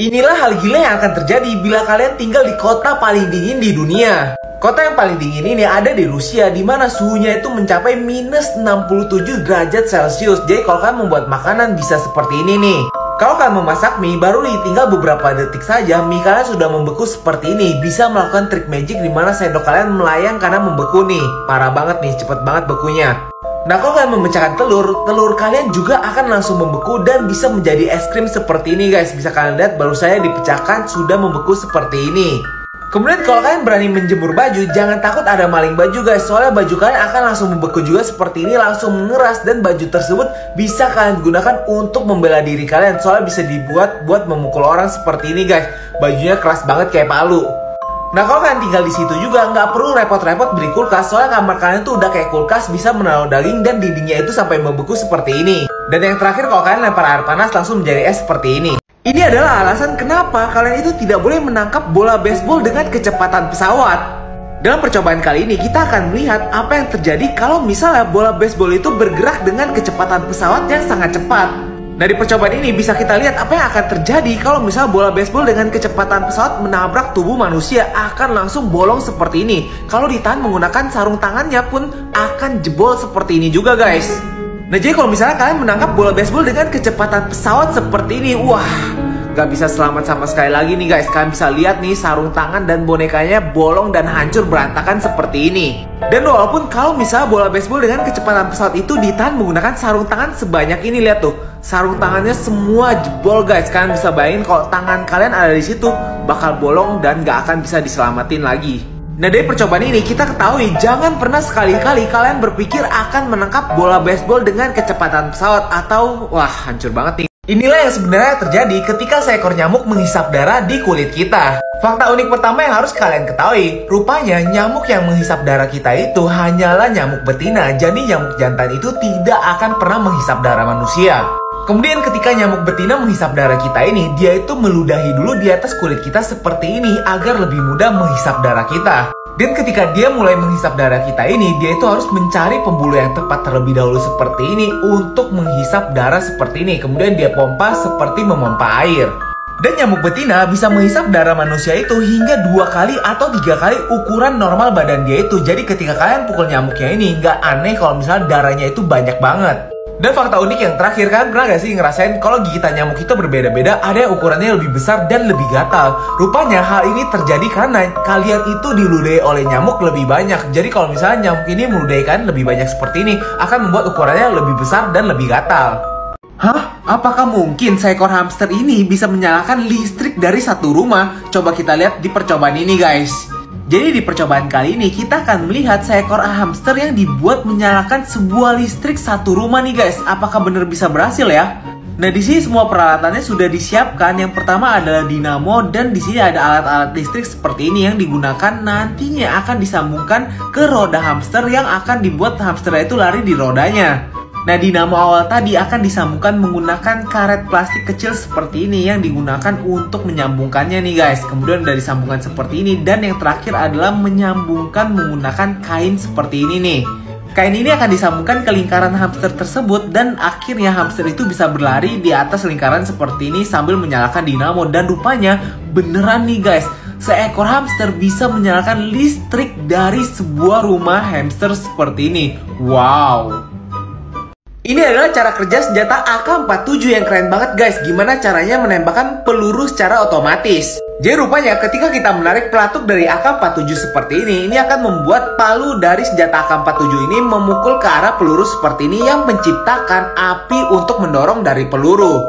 Inilah hal gila yang akan terjadi bila kalian tinggal di kota paling dingin di dunia. Kota yang paling dingin ini ada di Rusia, di mana suhunya itu mencapai minus 67 derajat Celcius. Jadi kalau kalian membuat makanan bisa seperti ini nih. Kalau kalian memasak mie, baru tinggal beberapa detik saja mie kalian sudah membeku seperti ini. Bisa melakukan trik magic di mana sendok kalian melayang karena membeku nih. Parah banget nih, cepet banget bekunya. Nah, kalau kalian memecahkan telur kalian juga akan langsung membeku dan bisa menjadi es krim seperti ini guys. Bisa kalian lihat baru saya dipecahkan sudah membeku seperti ini. Kemudian kalau kalian berani menjemur baju, jangan takut ada maling baju guys. Soalnya baju kalian akan langsung membeku juga seperti ini, langsung mengeras. Dan baju tersebut bisa kalian gunakan untuk membela diri kalian. Soalnya bisa dibuat buat memukul orang seperti ini guys. Bajunya keras banget kayak palu. Nah, kalau kalian tinggal di situ juga nggak perlu repot-repot beli kulkas, soalnya kamar kalian tuh udah kayak kulkas, bisa menaruh daging dan dindingnya itu sampai membeku seperti ini. Dan yang terakhir, kalau kalian lempar air panas langsung menjadi es seperti ini. Ini adalah alasan kenapa kalian itu tidak boleh menangkap bola baseball dengan kecepatan pesawat. Dalam percobaan kali ini kita akan melihat apa yang terjadi kalau misalnya bola baseball itu bergerak dengan kecepatan pesawat yang sangat cepat. Nah, di percobaan ini bisa kita lihat apa yang akan terjadi kalau misalnya bola baseball dengan kecepatan pesawat menabrak tubuh manusia, akan langsung bolong seperti ini. Kalau ditahan menggunakan sarung tangannya pun akan jebol seperti ini juga guys. Nah, jadi kalau misalnya kalian menangkap bola baseball dengan kecepatan pesawat seperti ini, wah, gak bisa selamat sama sekali lagi nih guys. Kalian bisa lihat nih sarung tangan dan bonekanya bolong dan hancur berantakan seperti ini. Dan walaupun kalau misalnya bola baseball dengan kecepatan pesawat itu ditahan menggunakan sarung tangan sebanyak ini, lihat tuh, sarung tangannya semua jebol guys. Kalian bisa bayangin kalau tangan kalian ada di situ bakal bolong dan gak akan bisa diselamatin lagi. Nah, dari percobaan ini kita ketahui jangan pernah sekali-kali kalian berpikir akan menangkap bola baseball dengan kecepatan pesawat atau wah, hancur banget nih. Inilah yang sebenarnya terjadi ketika seekor nyamuk menghisap darah di kulit kita. Fakta unik pertama yang harus kalian ketahui, rupanya nyamuk yang menghisap darah kita itu hanyalah nyamuk betina. Jadi nyamuk jantan itu tidak akan pernah menghisap darah manusia. Kemudian ketika nyamuk betina menghisap darah kita ini, dia itu meludahi dulu di atas kulit kita seperti ini agar lebih mudah menghisap darah kita. Dan ketika dia mulai menghisap darah kita ini, dia itu harus mencari pembuluh yang tepat terlebih dahulu seperti ini untuk menghisap darah seperti ini. Kemudian dia pompa seperti memompa air. Dan nyamuk betina bisa menghisap darah manusia itu hingga 2 kali atau 3 kali ukuran normal badan dia itu. Jadi ketika kalian pukul nyamuknya ini, nggak aneh kalau misalnya darahnya itu banyak banget. Dan fakta unik yang terakhir, kalian pernah gak sih ngerasain kalau gigitan nyamuk itu berbeda-beda, ada yang ukurannya lebih besar dan lebih gatal. Rupanya hal ini terjadi karena kalian itu diludahi oleh nyamuk lebih banyak. Jadi kalau misalnya nyamuk ini meludahi kalian lebih banyak seperti ini, akan membuat ukurannya lebih besar dan lebih gatal. Hah? Apakah mungkin seekor hamster ini bisa menyalakan listrik dari satu rumah? Coba kita lihat di percobaan ini guys. Jadi di percobaan kali ini kita akan melihat seekor hamster yang dibuat menyalakan sebuah listrik satu rumah nih guys. Apakah benar bisa berhasil ya? Nah, di sini semua peralatannya sudah disiapkan. Yang pertama adalah dinamo dan di sini ada alat-alat listrik seperti ini yang digunakan nantinya akan disambungkan ke roda hamster yang akan dibuat hamster itu lari di rodanya. Nah, dinamo awal tadi akan disambungkan menggunakan karet plastik kecil seperti ini yang digunakan untuk menyambungkannya nih guys. Kemudian udah disambungkan seperti ini. Dan yang terakhir adalah menyambungkan menggunakan kain seperti ini nih. Kain ini akan disambungkan ke lingkaran hamster tersebut dan akhirnya hamster itu bisa berlari di atas lingkaran seperti ini sambil menyalakan dinamo. Dan rupanya beneran nih guys, seekor hamster bisa menyalakan listrik dari sebuah rumah hamster seperti ini. Wow. Ini adalah cara kerja senjata AK-47 yang keren banget guys. Gimana caranya menembakkan peluru secara otomatis. Jadi rupanya ketika kita menarik pelatuk dari AK-47 seperti ini akan membuat palu dari senjata AK-47 ini memukul ke arah peluru seperti ini yang menciptakan api untuk mendorong dari peluru.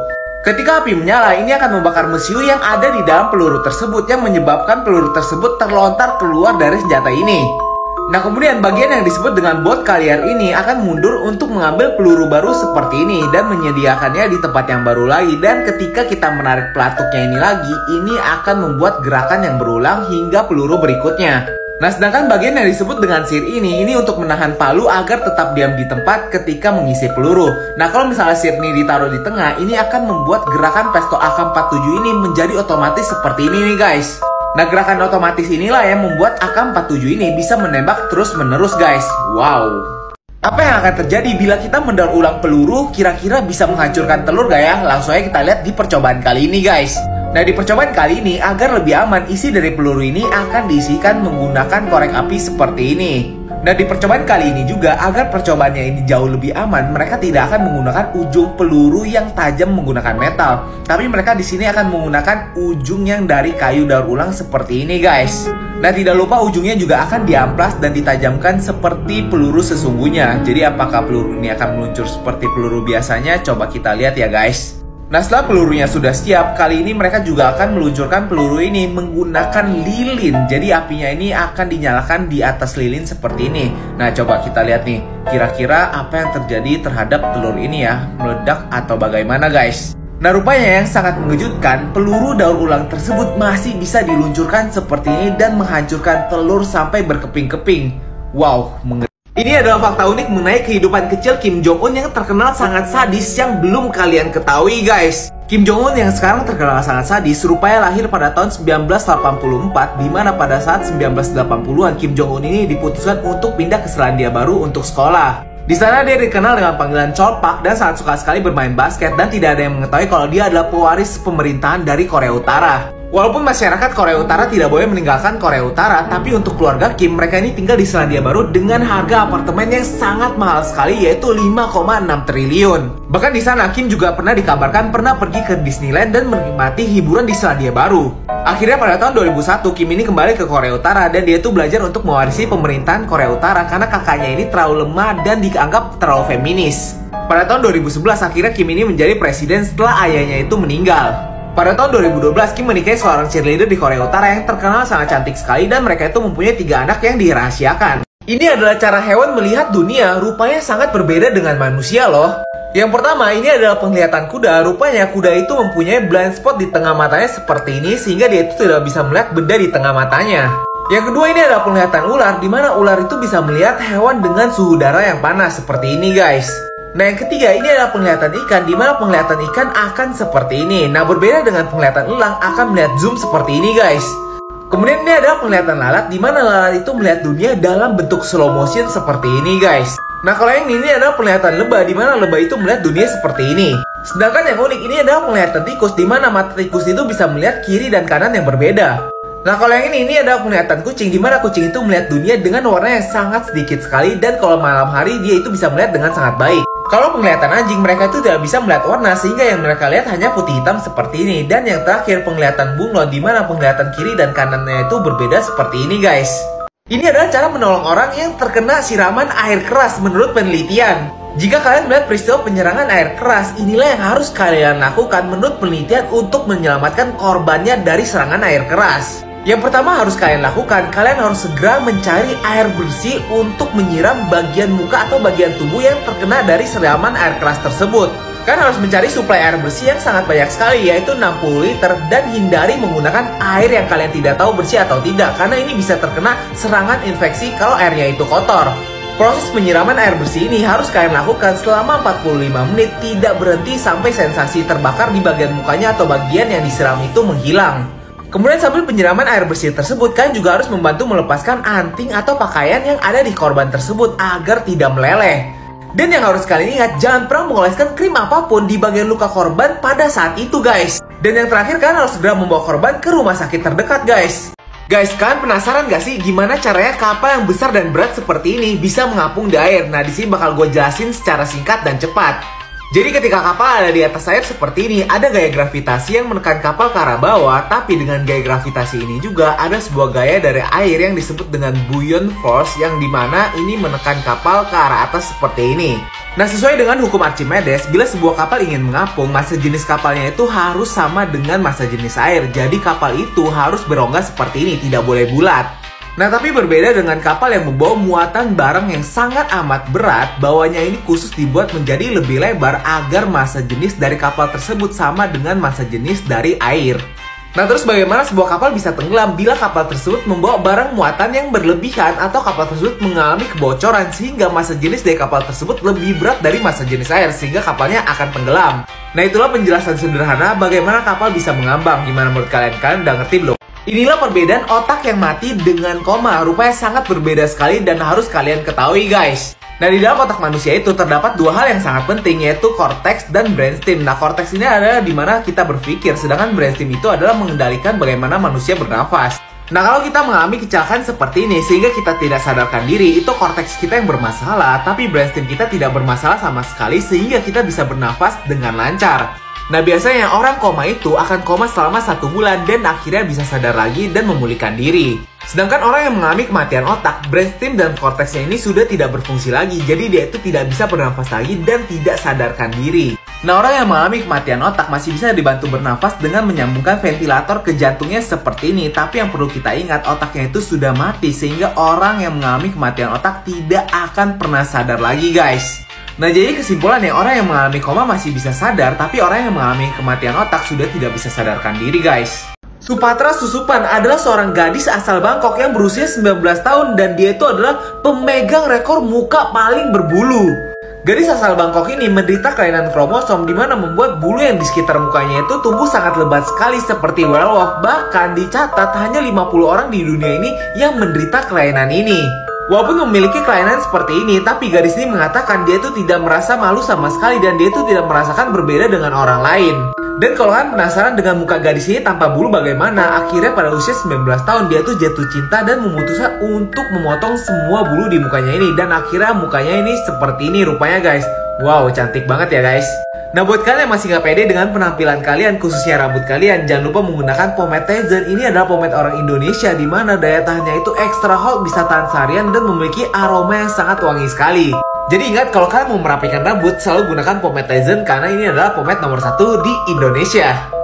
Ketika api menyala, ini akan membakar mesiu yang ada di dalam peluru tersebut yang menyebabkan peluru tersebut terlontar keluar dari senjata ini. Nah, kemudian bagian yang disebut dengan bolt carrier ini akan mundur untuk mengambil peluru baru seperti ini dan menyediakannya di tempat yang baru lagi. Dan ketika kita menarik pelatuknya ini lagi, ini akan membuat gerakan yang berulang hingga peluru berikutnya. Nah, sedangkan bagian yang disebut dengan sir ini untuk menahan palu agar tetap diam di tempat ketika mengisi peluru. Nah, kalau misalnya sir ini ditaruh di tengah, ini akan membuat gerakan pistol AK-47 ini menjadi otomatis seperti ini nih guys. Nah, gerakan otomatis inilah yang membuat AK-47 ini bisa menembak terus-menerus guys. Wow. Apa yang akan terjadi bila kita mendaur ulang peluru? Kira-kira bisa menghancurkan telur gak ya? Langsung aja kita lihat di percobaan kali ini guys. Nah, di percobaan kali ini, agar lebih aman, isi dari peluru ini akan diisikan menggunakan korek api seperti ini. Nah, di percobaan kali ini juga, agar percobaannya ini jauh lebih aman, mereka tidak akan menggunakan ujung peluru yang tajam menggunakan metal. Tapi mereka di sini akan menggunakan ujung yang dari kayu daur ulang seperti ini, guys. Nah, tidak lupa ujungnya juga akan diamplas dan ditajamkan seperti peluru sesungguhnya. Jadi, apakah peluru ini akan meluncur seperti peluru biasanya? Coba kita lihat ya, guys. Nah, setelah pelurunya sudah siap, kali ini mereka juga akan meluncurkan peluru ini menggunakan lilin. Jadi apinya ini akan dinyalakan di atas lilin seperti ini. Nah, coba kita lihat nih, kira-kira apa yang terjadi terhadap telur ini ya, meledak atau bagaimana, guys? Nah, rupanya yang sangat mengejutkan, peluru daur ulang tersebut masih bisa diluncurkan seperti ini dan menghancurkan telur sampai berkeping-keping. Wow, ini adalah fakta unik mengenai kehidupan kecil Kim Jong-un yang terkenal sangat sadis yang belum kalian ketahui, guys. Kim Jong-un yang sekarang terkenal sangat sadis rupanya lahir pada tahun 1984, di mana pada saat 1980-an Kim Jong-un ini diputuskan untuk pindah ke Selandia Baru untuk sekolah. Di sana dia dikenal dengan panggilan Cholpak dan sangat suka sekali bermain basket dan tidak ada yang mengetahui kalau dia adalah pewaris pemerintahan dari Korea Utara. Walaupun masyarakat Korea Utara tidak boleh meninggalkan Korea Utara, tapi untuk keluarga Kim, mereka ini tinggal di Selandia Baru dengan harga apartemen yang sangat mahal sekali, yaitu 5,6 triliun. Bahkan di sana Kim juga pernah dikabarkan pernah pergi ke Disneyland dan menikmati hiburan di Selandia Baru. Akhirnya pada tahun 2001 Kim ini kembali ke Korea Utara dan dia itu belajar untuk mewarisi pemerintahan Korea Utara karena kakaknya ini terlalu lemah dan dianggap terlalu feminis. Pada tahun 2011 akhirnya Kim ini menjadi presiden setelah ayahnya itu meninggal. Pada tahun 2012, Kim menikahi seorang cheerleader di Korea Utara yang terkenal sangat cantik sekali dan mereka itu mempunyai 3 anak yang dirahasiakan. Ini adalah cara hewan melihat dunia, rupanya sangat berbeda dengan manusia loh. Yang pertama, ini adalah penglihatan kuda. Rupanya kuda itu mempunyai blind spot di tengah matanya seperti ini sehingga dia itu tidak bisa melihat benda di tengah matanya. Yang kedua, ini adalah penglihatan ular, di mana ular itu bisa melihat hewan dengan suhu udara yang panas seperti ini, guys. Nah, yang ketiga, ini adalah penglihatan ikan, di mana penglihatan ikan akan seperti ini. Nah, berbeda dengan penglihatan elang akan melihat zoom seperti ini, guys. Kemudian ini adalah penglihatan lalat, di mana lalat itu melihat dunia dalam bentuk slow motion seperti ini, guys. Nah, kalau yang ini adalah penglihatan lebah, di mana lebah itu melihat dunia seperti ini. Sedangkan yang unik ini adalah penglihatan tikus, di mana mata tikus itu bisa melihat kiri dan kanan yang berbeda. Nah, kalau yang ini adalah penglihatan kucing, di mana kucing itu melihat dunia dengan warna yang sangat sedikit sekali dan kalau malam hari dia itu bisa melihat dengan sangat baik. Kalau penglihatan anjing, mereka itu tidak bisa melihat warna sehingga yang mereka lihat hanya putih hitam seperti ini. Dan yang terakhir, penglihatan bunglon, di mana penglihatan kiri dan kanannya itu berbeda seperti ini, guys. Ini adalah cara menolong orang yang terkena siraman air keras menurut penelitian. Jika kalian melihat peristiwa penyerangan air keras, inilah yang harus kalian lakukan menurut penelitian untuk menyelamatkan korbannya dari serangan air keras. Yang pertama harus kalian lakukan, kalian harus segera mencari air bersih untuk menyiram bagian muka atau bagian tubuh yang terkena dari siraman air keras tersebut. Kalian harus mencari suplai air bersih yang sangat banyak sekali, yaitu 60 liter, dan hindari menggunakan air yang kalian tidak tahu bersih atau tidak, karena ini bisa terkena serangan infeksi kalau airnya itu kotor. Proses penyiraman air bersih ini harus kalian lakukan selama 45 menit, tidak berhenti sampai sensasi terbakar di bagian mukanya atau bagian yang disiram itu menghilang. Kemudian sambil penyiraman air bersih tersebut, kalian juga harus membantu melepaskan anting atau pakaian yang ada di korban tersebut agar tidak meleleh. Dan yang harus kalian ingat, jangan pernah mengoleskan krim apapun di bagian luka korban pada saat itu, guys. Dan yang terakhir, kalian harus segera membawa korban ke rumah sakit terdekat, guys. Guys, kalian penasaran gak sih gimana caranya kapal yang besar dan berat seperti ini bisa mengapung di air? Nah, di sini bakal gue jelasin secara singkat dan cepat. Jadi ketika kapal ada di atas air seperti ini, ada gaya gravitasi yang menekan kapal ke arah bawah, tapi dengan gaya gravitasi ini juga ada sebuah gaya dari air yang disebut dengan buoyant force, yang dimana ini menekan kapal ke arah atas seperti ini. Nah, sesuai dengan hukum Archimedes, bila sebuah kapal ingin mengapung, massa jenis kapalnya itu harus sama dengan massa jenis air. Jadi kapal itu harus berongga seperti ini, tidak boleh bulat. Nah, tapi berbeda dengan kapal yang membawa muatan barang yang sangat amat berat, bawahnya ini khusus dibuat menjadi lebih lebar agar massa jenis dari kapal tersebut sama dengan massa jenis dari air. Nah, terus bagaimana sebuah kapal bisa tenggelam bila kapal tersebut membawa barang muatan yang berlebihan atau kapal tersebut mengalami kebocoran sehingga massa jenis dari kapal tersebut lebih berat dari massa jenis air sehingga kapalnya akan tenggelam. Nah, itulah penjelasan sederhana bagaimana kapal bisa mengambang. Gimana menurut kalian? Kalian udah ngerti belum? Inilah perbedaan otak yang mati dengan koma, rupanya sangat berbeda sekali dan harus kalian ketahui, guys. Nah, di dalam otak manusia itu terdapat dua hal yang sangat penting, yaitu cortex dan brainstem. Nah, cortex ini adalah dimana kita berpikir, sedangkan brainstem itu adalah mengendalikan bagaimana manusia bernafas. Nah, kalau kita mengalami kecelakaan seperti ini sehingga kita tidak sadarkan diri, itu cortex kita yang bermasalah, tapi brainstem kita tidak bermasalah sama sekali sehingga kita bisa bernafas dengan lancar. Nah, biasanya orang koma itu akan koma selama 1 bulan dan akhirnya bisa sadar lagi dan memulihkan diri. Sedangkan orang yang mengalami kematian otak, brainstem dan korteksnya ini sudah tidak berfungsi lagi, jadi dia itu tidak bisa bernafas lagi dan tidak sadarkan diri. Nah, orang yang mengalami kematian otak masih bisa dibantu bernafas dengan menyambungkan ventilator ke jantungnya seperti ini. Tapi yang perlu kita ingat, otaknya itu sudah mati, sehingga orang yang mengalami kematian otak tidak akan pernah sadar lagi, guys. Nah, jadi kesimpulannya, orang yang mengalami koma masih bisa sadar, tapi orang yang mengalami kematian otak sudah tidak bisa sadarkan diri, guys. Supatra Susupan adalah seorang gadis asal Bangkok yang berusia 19 tahun dan dia itu adalah pemegang rekor muka paling berbulu. Gadis asal Bangkok ini menderita kelainan kromosom di mana membuat bulu yang di sekitar mukanya itu tumbuh sangat lebat sekali seperti werewolf. Bahkan dicatat hanya 50 orang di dunia ini yang menderita kelainan ini. Walaupun memiliki kelainan seperti ini, tapi gadis ini mengatakan dia itu tidak merasa malu sama sekali dan dia itu tidak merasakan berbeda dengan orang lain. Dan kalau kalian penasaran dengan muka gadis ini tanpa bulu bagaimana, akhirnya pada usia 19 tahun dia tuh jatuh cinta dan memutuskan untuk memotong semua bulu di mukanya ini. Dan akhirnya mukanya ini seperti ini rupanya, guys. Wow, cantik banget ya, guys. Nah, buat kalian yang masih gak pede dengan penampilan kalian, khususnya rambut kalian, jangan lupa menggunakan pomade Tizen. Ini adalah pomade orang Indonesia di mana daya tahannya itu extra hot, bisa tahan seharian dan memiliki aroma yang sangat wangi sekali. Jadi ingat, kalau kalian mau merapikan rambut, selalu gunakan pomade Tizen karena ini adalah pomade nomor 1 di Indonesia.